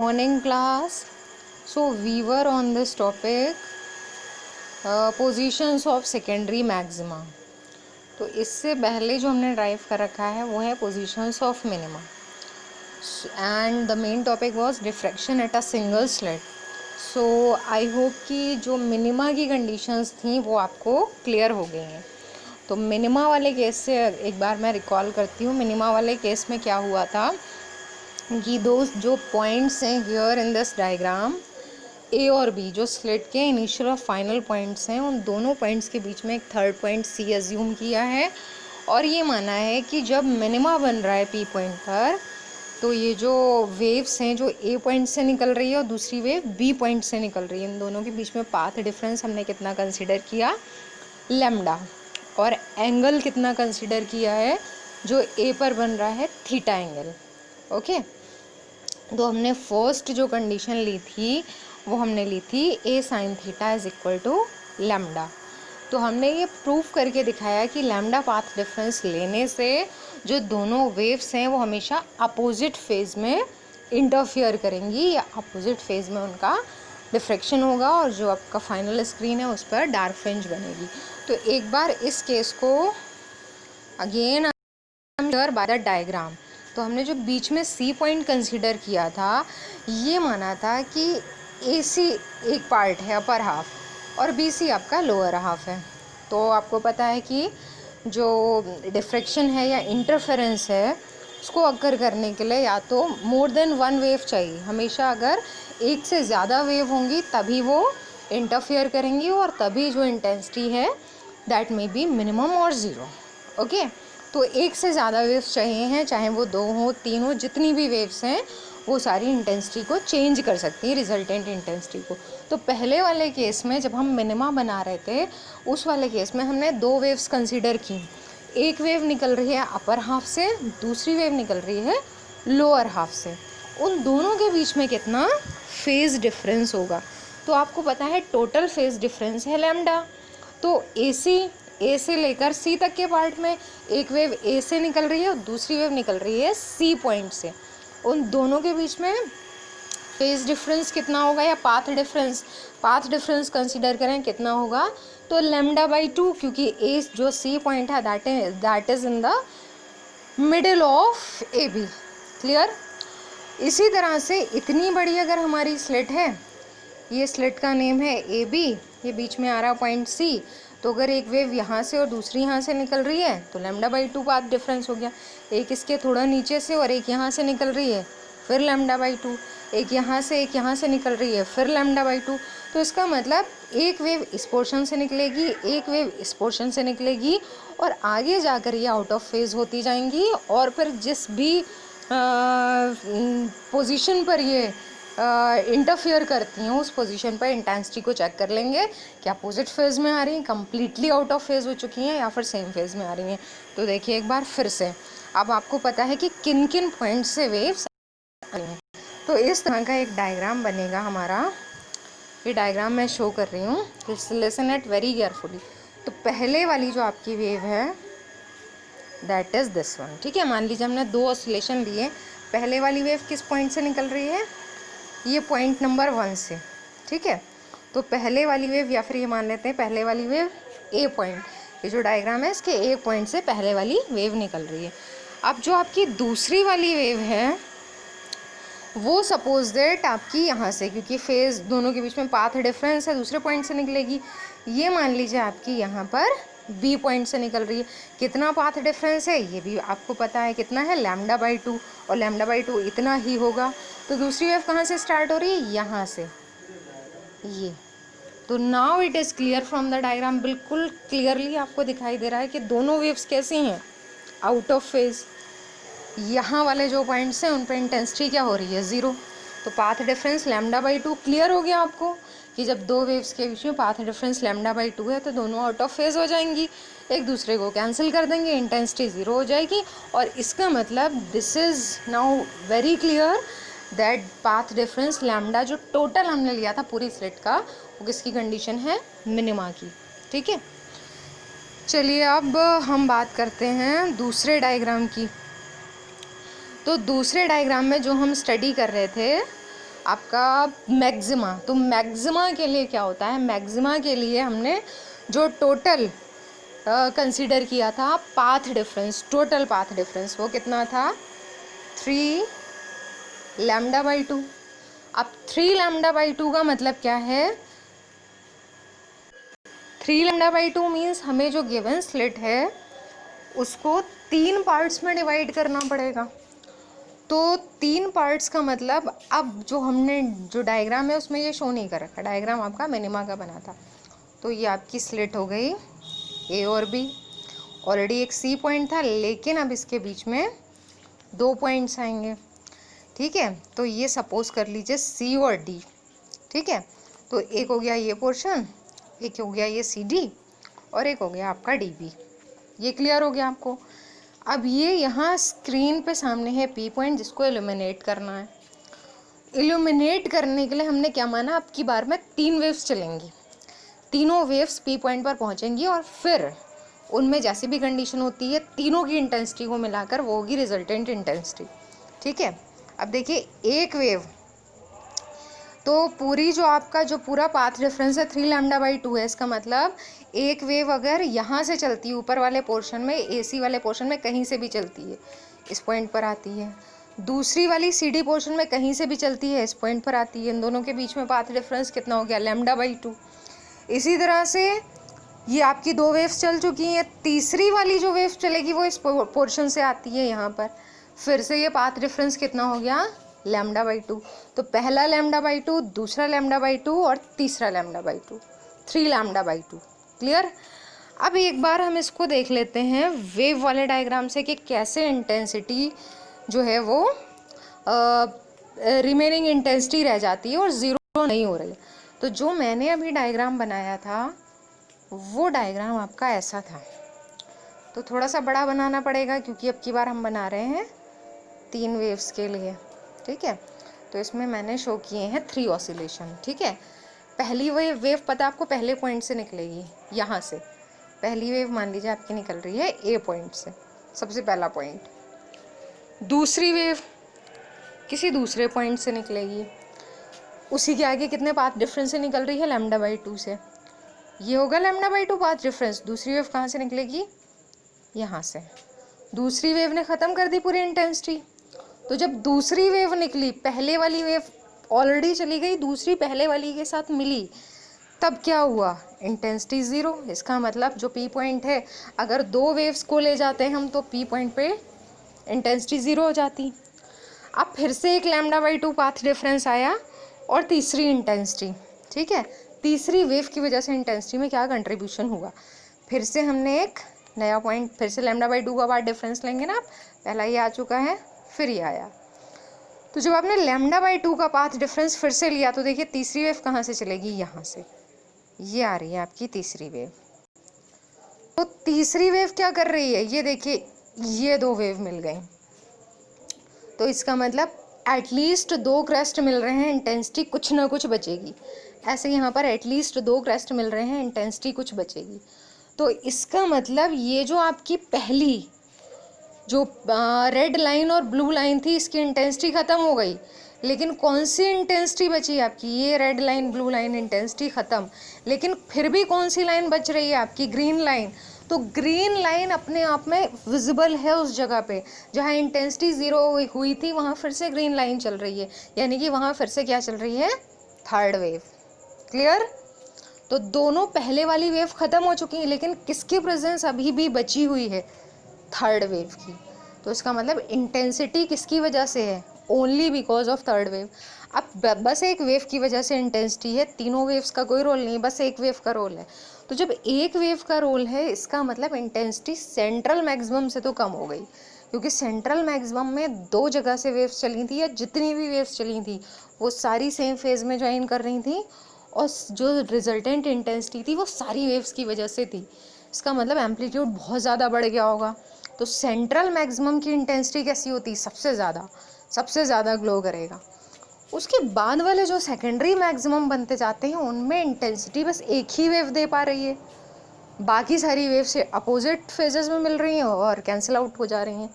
Morning class. So we were on this topic positions of secondary maxima. तो इससे पहले जो हमने ड्राइव कर रखा है वो है positions of minima and the main topic was diffraction at a single slit. So I hope कि जो मिनिमा की कंडीशंस थी वो आपको क्लियर हो गई हैं. तो मिनिमा वाले केस से एक बार मैं रिकॉल करती हूँ. मिनिमा वाले केस में क्या हुआ था कि जो पॉइंट्स हैं here in this diagram A और बी, जो स्लिट के इनिशियल और फाइनल पॉइंट्स हैं, उन दोनों पॉइंट्स के बीच में एक थर्ड पॉइंट सी अज्यूम किया है और ये माना है कि जब मिनिमा बन रहा है पी पॉइंट पर तो ये जो वेव्स हैं जो ए पॉइंट से निकल रही है और दूसरी वेव बी पॉइंट से निकल रही है, इन दोनों के बीच में पाथ डिफरेंस हमने कितना कंसिडर किया, लैम्डा. और एंगल कितना कंसिडर किया है जो ए पर बन रहा है, थीटा एंगल. ओके. तो हमने फर्स्ट जो कंडीशन ली थी वो हमने ली थी a sine theta is equal to lambda. तो हमने ये प्रूफ करके दिखाया कि लैम्डा पाथ डिफरेंस लेने से जो दोनों वेव्स हैं वो हमेशा अपोजिट फेज में इंटरफियर करेंगी या अपोजिट फेज में उनका डिफ्रेक्शन होगा और जो आपका फाइनल स्क्रीन है उस पर डार्क फ्रिंज बनेगी. तो एक बार इस केस को अगेन बाय द डायग्राम. तो हमने जो बीच में सी पॉइंट कंसीडर किया था, ये माना था कि ए सी एक पार्ट है अपर हाफ और बी सी आपका लोअर हाफ है. तो आपको पता है कि जो डिफ्रेक्शन है या इंटरफेरेंस है उसको अकर करने के लिए या तो मोर देन वन वेव चाहिए. हमेशा अगर एक से ज़्यादा वेव होंगी तभी वो इंटरफेयर करेंगी और तभी जो इंटेंसिटी है दैट मे बी मिनिमम और ज़ीरो. ओके. तो एक से ज़्यादा वेव्स चाहिए हैं, चाहे वो दो हो तीन हो, जितनी भी वेव्स हैं वो सारी इंटेंसिटी को चेंज कर सकती है, रिजल्टेंट इंटेंसिटी को. तो पहले वाले केस में जब हम मिनिमा बना रहे थे उस वाले केस में हमने दो वेव्स कंसीडर की. एक वेव निकल रही है अपर हाफ से, दूसरी वेव निकल रही है लोअर हाफ से. उन दोनों के बीच में कितना फेज़ डिफरेंस होगा, तो आपको पता है टोटल फेज़ डिफरेंस है लैम्डा. तो ए से लेकर सी तक के पार्ट में एक वेव ए से निकल रही है और दूसरी वेव निकल रही है सी पॉइंट से. उन दोनों के बीच में फेज डिफरेंस कितना होगा या पाथ डिफरेंस कंसीडर करें कितना होगा, तो लैम्डा बाई 2, क्योंकि ए जो सी पॉइंट है that is in the middle of A B. Clear. इसी तरह से इतनी बड़ी अगर हमारी स्लिट है, ये स्लिट का नेम है ए बी, ये बीच में आ रहा पॉइंट सी, तो अगर एक वेव यहाँ से और दूसरी यहाँ से निकल रही है तो लैम्डा बाई 2 पाथ डिफरेंस हो गया. एक इसके थोड़ा नीचे से और एक यहाँ से निकल रही है फिर लैम्डा बाई 2, एक यहाँ से निकल रही है फिर लैम्डा बाई 2. तो इसका मतलब एक वेव इस पोर्शन से निकलेगी, एक वेव इस पोर्शन से निकलेगी और आगे जाकर ये आउट ऑफ फेज होती जाएंगी और फिर जिस भी पोजीशन पर ये इंटरफियर करती हैं उस पोजीशन पर इंटेंसिटी को चेक कर लेंगे कि अपोजिट फेज़ में आ रही हैं, कम्प्लीटली आउट ऑफ फेज़ हो चुकी हैं या फिर सेम फेज़ में आ रही हैं. तो देखिए एक बार फिर से, अब आपको पता है कि किन किन पॉइंट से वेव्स आ रही हैं. तो इस तरह का एक डायग्राम बनेगा हमारा. ये डायग्राम मैं शो कर रही हूँ, लिसन इट वेरी केयरफुली. तो पहले वाली जो आपकी वेव है दैट इज़ दिस वन. ठीक है. मान लीजिए हमने दो ऑसिलेशन लिए. पहले वाली वेव किस पॉइंट से निकल रही है, ये पॉइंट नंबर 1 से. ठीक है. तो पहले वाली वेव, या फिर ये मान लेते हैं पहले वाली वेव ए पॉइंट, ये जो डायग्राम है इसके ए पॉइंट से पहले वाली वेव निकल रही है. अब जो आपकी दूसरी वाली वेव है वो सपोज दैट आपकी यहाँ से, क्योंकि फेज़ दोनों के बीच में पाथ डिफरेंस है, दूसरे पॉइंट से निकलेगी. ये मान लीजिए आपकी यहाँ पर बी पॉइंट से निकल रही है. कितना पाथ डिफरेंस है ये भी आपको पता है, कितना है, लैम्डा बाई 2, और लैम्डा बाई 2 इतना ही होगा. तो दूसरी वेव कहाँ से स्टार्ट हो रही है, यहाँ से, ये. तो now it is clear from the diagram. बिल्कुल क्लियरली आपको दिखाई दे रहा है कि दोनों वेव्स कैसी हैं, आउट ऑफ फेज. यहाँ वाले जो पॉइंट्स हैं उन पर इंटेंसिटी क्या हो रही है, ज़ीरो. तो path difference lambda by 2 clear हो गया आपको कि जब दो वेव्स के बीच में पाथ डिफरेंस लैम्डा बाई 2 है तो दोनों आउट ऑफ फेज हो जाएंगी, एक दूसरे को कैंसिल कर देंगे, इंटेंसिटी ज़ीरो हो जाएगी. और इसका मतलब this is now very clear that path difference lambda जो टोटल हमने लिया था पूरी स्लिट का, वो किसकी कंडीशन है, मिनिमा की. ठीक है. चलिए अब हम बात करते हैं दूसरे डायग्राम की. तो दूसरे डायग्राम में जो हम स्टडी कर रहे थे आपका मैक्सिमा। तो मैक्सिमा के लिए क्या होता है, मैक्सिमा के लिए हमने जो टोटल कंसीडर किया था path difference, total path difference, वो कितना था 3 λ/2। अब 3 λ/2 का मतलब क्या है, 3 λ/2 मीन्स हमें जो गिवन स्लिट है उसको 3 पार्ट्स में डिवाइड करना पड़ेगा। तो 3 पार्ट्स का मतलब, अब जो हमने जो डायग्राम है उसमें ये शो नहीं कर रखा, डायग्राम आपका मिनिमा का बना था। तो ये आपकी स्लिट हो गई ए और बी। ऑलरेडी एक सी पॉइंट था, लेकिन अब इसके बीच में 2 पॉइंट्स आएंगे, ठीक है। तो ये सपोज कर लीजिए सी और डी, ठीक है। तो एक हो गया ये पोर्शन, एक हो गया ये सी डी, और एक हो गया आपका डी बी। ये क्लियर हो गया आपको। अब ये यहाँ स्क्रीन पे सामने है पी पॉइंट, जिसको इल्यूमिनेट करना है। इल्यूमिनेट करने के लिए हमने क्या माना, अब की बार में 3 वेव्स चलेंगी, तीनों वेव्स पी पॉइंट पर पहुँचेंगी, और फिर उनमें जैसी भी कंडीशन होती है तीनों की इंटेंसिटी को मिलाकर वो होगी रिजल्टेंट इंटेंसिटी, ठीक है। अब देखिए एक वेव, तो पूरी जो आपका जो पूरा पाथ डिफरेंस है 3 λ/2 है। इसका मतलब एक वेव अगर यहाँ से चलती है ऊपर वाले पोर्शन में, एसी वाले पोर्शन में कहीं से भी चलती है, इस पॉइंट पर आती है, दूसरी वाली सीडी पोर्शन में कहीं से भी चलती है, इस पॉइंट पर आती है, इन दोनों के बीच में पाथ डिफरेंस कितना हो गया λ/2। इसी तरह से ये आपकी 2 वेव्स चल चुकी हैं, तीसरी वाली जो वेव चलेगी वो इस पोर्शन से आती है यहाँ पर, फिर से ये पाथ डिफरेंस कितना हो गया λ/2। तो पहला λ/2, दूसरा λ/2 और तीसरा λ/2, 3 λ/2। क्लियर। अब एक बार हम इसको देख लेते हैं वेव वाले डायग्राम से कि कैसे इंटेंसिटी जो है वो रिमेनिंग इंटेंसिटी रह जाती है और ज़ीरो नहीं हो रही। तो जो मैंने अभी डायग्राम बनाया था वो डायग्राम आपका ऐसा था। तो थोड़ा सा बड़ा बनाना पड़ेगा क्योंकि अब की बार हम बना रहे हैं 3 वेव्स के लिए, ठीक है। तो इसमें मैंने शो किए हैं 3 ऑसिलेशन, ठीक है। पहली वेव पता आपको पहले पॉइंट से निकलेगी, यहाँ से पहली वेव मान लीजिए आपकी निकल रही है ए पॉइंट से, सबसे पहला पॉइंट। दूसरी वेव किसी दूसरे पॉइंट से निकलेगी, उसी के आगे कितने पाथ डिफरेंस से निकल रही है λ/2 से, ये होगा λ/2 पाथ डिफरेंस। दूसरी वेव कहाँ से निकलेगी, यहाँ से। दूसरी वेव ने ख़त्म कर दी पूरी इंटेंसिटी। तो जब दूसरी वेव निकली, पहले वाली वेव ऑलरेडी चली गई, दूसरी पहले वाली के साथ मिली, तब क्या हुआ, इंटेंसिटी ज़ीरो। इसका मतलब जो पी पॉइंट है, अगर 2 वेव्स को ले जाते हैं हम तो पी पॉइंट पे इंटेंसिटी ज़ीरो हो जाती। अब फिर से एक λ/2 पाथ डिफरेंस आया और तीसरी इंटेंसिटी, ठीक है। तीसरी वेव की वजह से इंटेंसिटी में क्या कंट्रीब्यूशन हुआ, फिर से हमने एक नया पॉइंट, फिर से λ/2 का पाथ डिफरेंस लेंगे ना आप, पहला ये आ चुका है, फिर ये आया। तो जब आपने λ/2 का पाथ डिफरेंस फिर से लिया तो देखिए तीसरी वेव कहाँ से चलेगी, यहाँ से, ये आ रही है आपकी तीसरी वेव। तो तीसरी वेव क्या कर रही है, ये देखिए ये 2 वेव मिल गई, तो इसका मतलब एटलीस्ट 2 क्रेस्ट मिल रहे हैं, इंटेंसिटी कुछ ना कुछ बचेगी। ऐसे यहाँ पर एटलीस्ट 2 क्रेस्ट मिल रहे हैं, इंटेंसिटी कुछ बचेगी। तो इसका मतलब ये जो आपकी पहली जो रेड लाइन और ब्लू लाइन थी, इसकी इंटेंसिटी ख़त्म हो गई, लेकिन कौन सी इंटेंसिटी बची आपकी, ये red line blue line intensity ख़त्म, लेकिन फिर भी कौन सी लाइन बच रही है आपकी, ग्रीन लाइन। तो ग्रीन लाइन अपने आप में विजिबल है उस जगह पे जहाँ इंटेंसिटी ज़ीरो हुई थी, वहाँ फिर से ग्रीन लाइन चल रही है, यानी कि वहाँ फिर से क्या चल रही है, थर्ड वेव। क्लियर। तो दोनों पहले वाली वेव ख़त्म हो चुकी है, लेकिन किसकी प्रेजेंस अभी भी बची हुई है, थर्ड वेव की। तो इसका मतलब इंटेंसिटी किसकी वजह से है, only because of third wave. अब बस एक वेव की वजह से इंटेंसिटी है, तीनों वेव्स का कोई रोल नहीं, बस एक वेव का रोल है। तो जब एक वेव का रोल है, इसका मतलब इंटेंसिटी सेंट्रल मैक्सिमम से तो कम हो गई, क्योंकि सेंट्रल मैक्सिमम में 2 जगह से वेव्स चली थी, या जितनी भी वेव्स चली थी वो सारी सेम फेज में ज्वाइन कर रही थी, और जो रिजल्टेंट इंटेंसिटी थी वो सारी वेव्स की वजह से थी। इसका मतलब एम्पलीट्यूड बहुत ज़्यादा बढ़ गया होगा। तो सेंट्रल मैक्सिमम की इंटेंसिटी कैसी होती, सबसे ज़्यादा ग्लो करेगा। उसके बाद वाले जो सेकेंडरी मैक्सिमम बनते जाते हैं उनमें इंटेंसिटी बस एक ही वेव दे पा रही है, बाकी सारी वेव से अपोजिट फेजेस में मिल रही हैं और कैंसिल आउट हो जा रही हैं।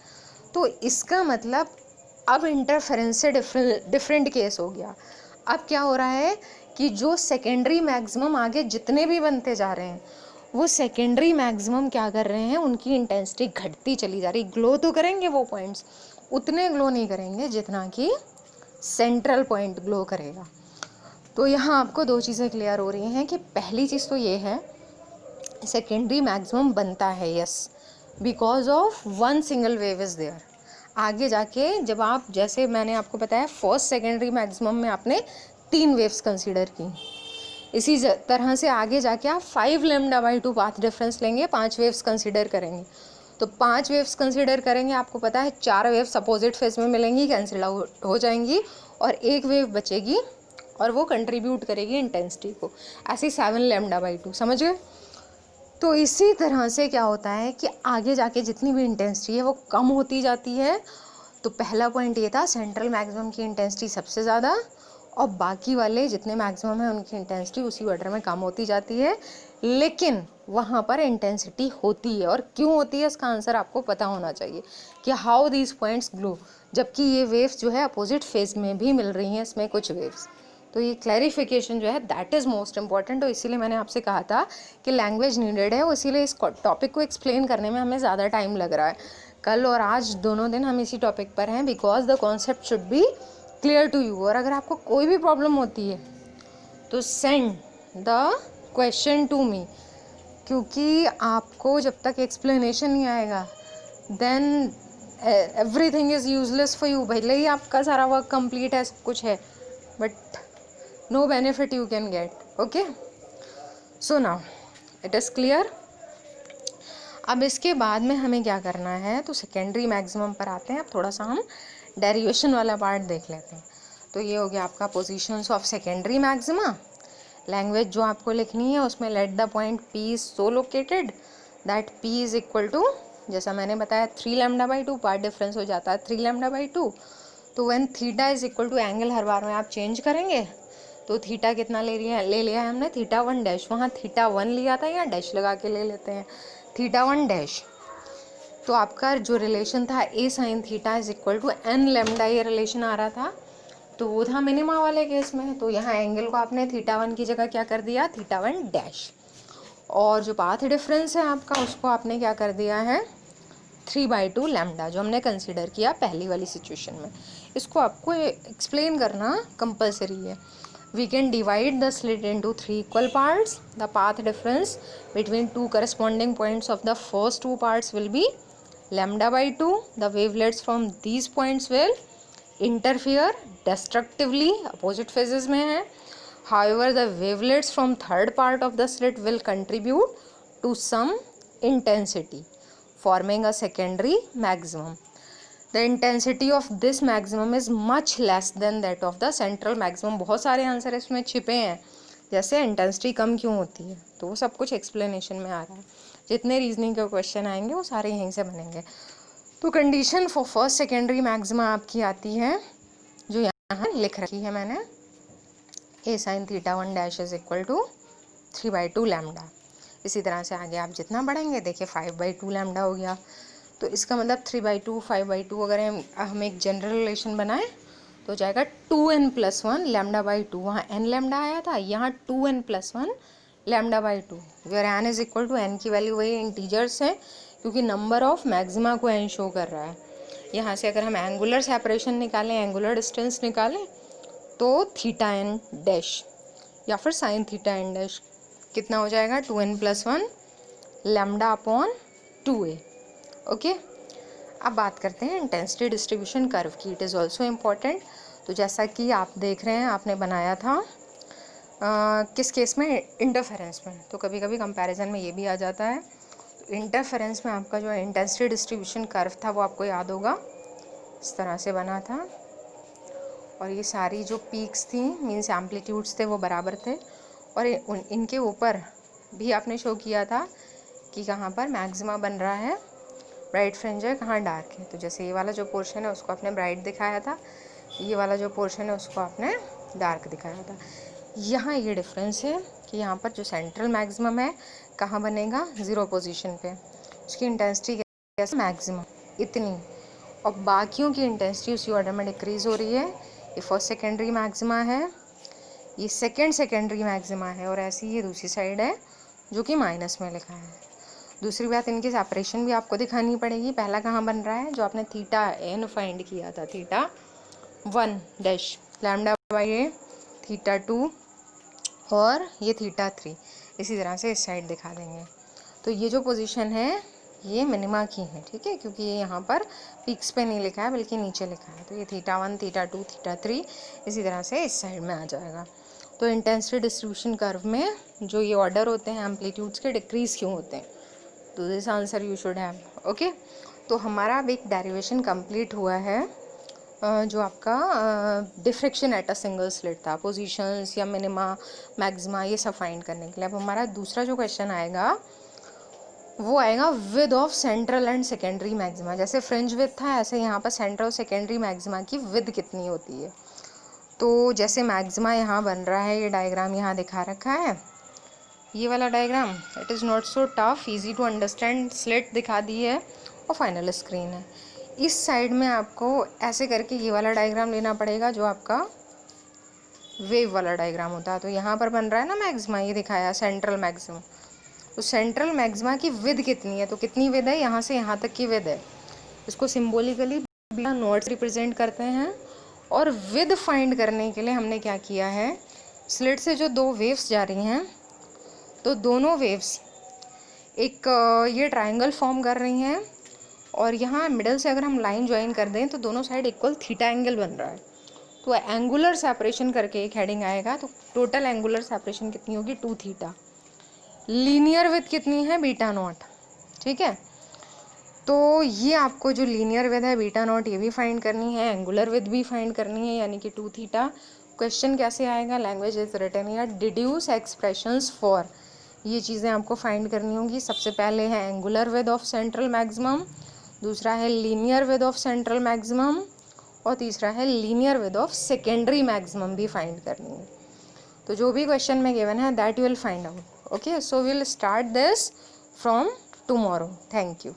तो इसका मतलब अब इंटरफेरेंस से डिफरेंट केस हो गया। अब क्या हो रहा है कि जो सेकेंडरी मैक्सिमम आगे जितने भी बनते जा रहे हैं, वो सेकेंडरी मैक्सिमम क्या कर रहे हैं, उनकी इंटेंसिटी घटती चली जा रही। ग्लो तो करेंगे वो पॉइंट्स, उतने ग्लो नहीं करेंगे जितना कि सेंट्रल पॉइंट ग्लो करेगा। तो यहाँ आपको दो चीज़ें क्लियर हो रही हैं कि पहली चीज़ तो ये है, सेकेंडरी मैक्सिमम बनता है yes, because of one single wave is there. आगे जाके जब आप, जैसे मैंने आपको बताया, फर्स्ट सेकेंडरी मैक्सिमम में आपने 3 वेव्स कंसीडर की, इसी तरह से आगे जाके आप 5 λ/2 पाथ डिफरेंस लेंगे, 5 वेव्स कंसीडर करेंगे। तो 5 वेव्स कंसीडर करेंगे, आपको पता है 4 वेव्स अपोजिट फेज में मिलेंगी, कैंसिल हो जाएंगी, और एक वेव बचेगी और वो कंट्रीब्यूट करेगी इंटेंसिटी को, ऐसे 7 λ/2, समझ गए। तो इसी तरह से क्या होता है कि आगे जाके जितनी भी इंटेंसिटी है वो कम होती जाती है। तो पहला पॉइंट ये था, सेंट्रल मैक्सिमम की इंटेंसिटी सबसे ज़्यादा, और बाकी वाले जितने मैक्सिमम है उनकी इंटेंसिटी उसी ऑर्डर में कम होती जाती है, लेकिन वहाँ पर इंटेंसिटी होती है। और क्यों होती है, इसका आंसर आपको पता होना चाहिए कि हाउ दीज पॉइंट्स ग्लो, जबकि ये वेव्स जो है अपोजिट फेज में भी मिल रही हैं इसमें कुछ वेव्स। तो ये क्लैरिफिकेशन जो है दैट इज़ मोस्ट इम्पॉर्टेंट। और इसीलिए मैंने आपसे कहा था कि लैंग्वेज नीडेड है, इसीलिए इस टॉपिक को एक्सप्लेन करने में हमें ज़्यादा टाइम लग रहा है। कल और आज दोनों दिन हम इसी टॉपिक पर हैं, because the concept should be clear to you. और अगर आपको कोई भी प्रॉब्लम होती है तो send the question to me, क्योंकि आपको जब तक एक्सप्लेनेशन नहीं आएगा then everything is useless for you. भले ही आपका सारा वर्क कंप्लीट है, सब कुछ है, but no benefit you can get. Okay, so now it is clear. अब इसके बाद में हमें क्या करना है, तो सेकेंडरी मैक्सिमम पर आते हैं। अब थोड़ा सा हम डेरिवेशन वाला पार्ट देख लेते हैं। तो ये हो गया आपका positions of secondary maxima. Language जो आपको लिखनी है उसमें let the point P is so located that P is equal to, जैसा मैंने बताया 3 λ/2, पार्ट डिफरेंस हो जाता है 3 λ/2। तो when theta is equal to, angle हर बार में आप चेंज करेंगे, तो थीटा कितना ले लिया है हमने, θ1 वहाँ θ1 लिया था, यहाँ डैश लगा के ले लेते हैं θ1। तो आपका जो रिलेशन था A sin theta is equal to n λ, ये रिलेशन आ रहा था, तो वो था मिनिमा वाले केस में। तो यहाँ एंगल को आपने θ1 की जगह क्या कर दिया, θ1। और जो पाथ डिफरेंस है आपका, उसको आपने क्या कर दिया है 3/2 λ, जो हमने कंसीडर किया पहली वाली सिचुएशन में। इसको आपको एक्सप्लेन करना कंपलसरी है। We can divide the slit into 3 equal parts. The path difference between two corresponding points of the first two parts will be λ/2. The wavelets from these points will interfere destructively, opposite phases में है. However, the wavelets from third part of the slit will contribute to some intensity, forming a secondary maximum. The intensity of this maximum is much less than that of the central maximum. बहुत सारे answer इसमें छिपे हैं, जैसे intensity कम क्यों होती है, तो वो सब कुछ एक्सप्लेनेशन में आ रहा है। जितने रीजनिंग के क्वेश्चन आएंगे वो सारे यहीं से बनेंगे। तो condition for first secondary maxima आपकी आती है, जो यहाँ लिख रखी है मैंने, A sin θ1 is equal to 3/2 λ। इसी तरह से आगे आप जितना बढ़ेंगे, देखिए 5/2 λ हो गया। तो इसका मतलब 3/2 5/2, अगर हम एक जनरल रिलेशन बनाएं तो हो जाएगा 2n+1 λ/2। वहाँ n λ आया था, यहाँ 2n+1 λ/2, where n is equal to, n की वैल्यू वही इंटीजर्स है, क्योंकि नंबर ऑफ मैक्सिमा को n शो कर रहा है। यहाँ से अगर हम एंगुलर सेपरेशन निकालें, एंगुलर डिस्टेंस निकालें, तो θn' या फिर sin θn' कितना हो जाएगा, 2n+1 λ/2a। ओके, अब बात करते हैं इंटेंसिटी डिस्ट्रीब्यूशन कर्व की। It is also important. तो जैसा कि आप देख रहे हैं, आपने बनाया था किस केस में, इंटरफेरेंस में। तो कभी कभी कंपैरिजन में ये भी आ जाता है। तो इंटरफेरेंस में आपका जो इंटेंसिटी डिस्ट्रीब्यूशन कर्व था वो आपको याद होगा, इस तरह से बना था, और ये सारी जो पीक्स थी, मीन्स एम्पलीट्यूड्स थे, वो बराबर थे, और इनके ऊपर भी आपने शो किया था कि कहाँ पर मैक्सिमा बन रहा है, ब्राइट फ्रिंज है, कहाँ डार्क है। तो जैसे ये वाला जो पोर्शन है उसको आपने ब्राइट दिखाया था, ये वाला जो पोर्शन है उसको आपने डार्क दिखाया था। यहाँ ये डिफरेंस है कि यहाँ पर जो सेंट्रल मैक्सिमम है कहाँ बनेगा, 0 पोजीशन पे, उसकी इंटेंसिटी कैसे, मैक्सिमम इतनी, और बाकियों की इंटेंसिटी उसी ऑर्डर में डिक्रीज़ हो रही है। ये फर्स्ट सेकेंडरी मैक्सिमा है, ये सेकेंड सेकेंडरी मैक्सिमा है, और ऐसी ये दूसरी साइड है जो कि माइनस में लिखा है। दूसरी बात, इनकी सेपरेशन भी आपको दिखानी पड़ेगी। पहला कहाँ बन रहा है, जो आपने थीटा एन फाइंड किया था, theta 1 dash lambda by A, theta 2 और ये थीटा 3, इसी तरह से इस साइड दिखा देंगे। तो ये जो पोजीशन है ये मिनिमा की है, ठीक है, क्योंकि ये यहाँ पर पीक्स पे नहीं लिखा है बल्कि नीचे लिखा है। तो ये थीटा 1, थीटा 2, थीटा 3 इसी तरह से इस साइड में आ जाएगा। तो इंटेंसिटी डिस्ट्रीब्यूशन कर्व में जो ये ऑर्डर होते हैं एम्पलीट्यूड्स के, डिक्रीज़ क्यों होते हैं? तो this answer you should have. Okay, तो हमारा अब एक डेरिवेशन कंप्लीट हुआ है जो आपका diffraction at a single slit था, पोजीशंस या मिनिमा मैक्सिमा ये सब फाइंड करने के लिए। अब हमारा दूसरा जो क्वेश्चन आएगा वो आएगा with of central and secondary maxima. जैसे फ्रिंज विद था, ऐसे यहाँ पर सेंट्रल और सेकेंडरी मैक्सिमा की विद कितनी होती है। तो जैसे मैक्सिमा यहाँ बन रहा है, ये डायग्राम यहाँ दिखा रखा है, ये वाला diagram, it is not so tough, easy to understand. Slit दिखा दी है और फाइनल स्क्रीन है। इस साइड में आपको ऐसे करके ये वाला डायग्राम लेना पड़ेगा जो आपका वेव वाला डायग्राम होता है। तो यहाँ पर बन रहा है ना मैक्सिमा, ये दिखाया सेंट्रल मैक्सिमा। तो सेंट्रल मैक्सिमा की विद कितनी है, तो कितनी विद है, यहाँ से यहाँ तक की विद है। इसको सिम्बोलिकली बीटा नॉट रिप्रेजेंट करते हैं। और विद फाइंड करने के लिए हमने क्या किया है, स्लिट से जो दो वेव्स जा रही हैं, तो दोनों वेव्स एक ये ट्रायंगल फॉर्म कर रही हैं, और यहाँ मिडल से अगर हम लाइन ज्वाइन कर दें तो दोनों साइड इक्वल थीटा एंगल बन रहा है। तो एंगुलर सेपरेशन करके एक हेडिंग आएगा। तो टोटल एंगुलर सेपरेशन कितनी होगी, 2 थीटा। लीनियर विथ कितनी है, बीटा नॉट, ठीक है। तो ये आपको जो लीनियर विथ है बीटा नॉट, ये भी फाइंड करनी है, एंगुलर विथ भी फाइंड करनी है, यानी कि 2 थीटा। क्वेश्चन कैसे आएगा, लैंग्वेज इज रिटन या डिड्यूस एक्सप्रेशंस फॉर, ये चीज़ें आपको फाइंड करनी होंगी। सबसे पहले है angular width of central maximum, दूसरा है linear width of central maximum, और तीसरा है linear width of secondary maximum भी फाइंड करनी है। तो जो भी क्वेश्चन में गिवन है that you will find out. Okay, so we will start this from tomorrow. Thank you.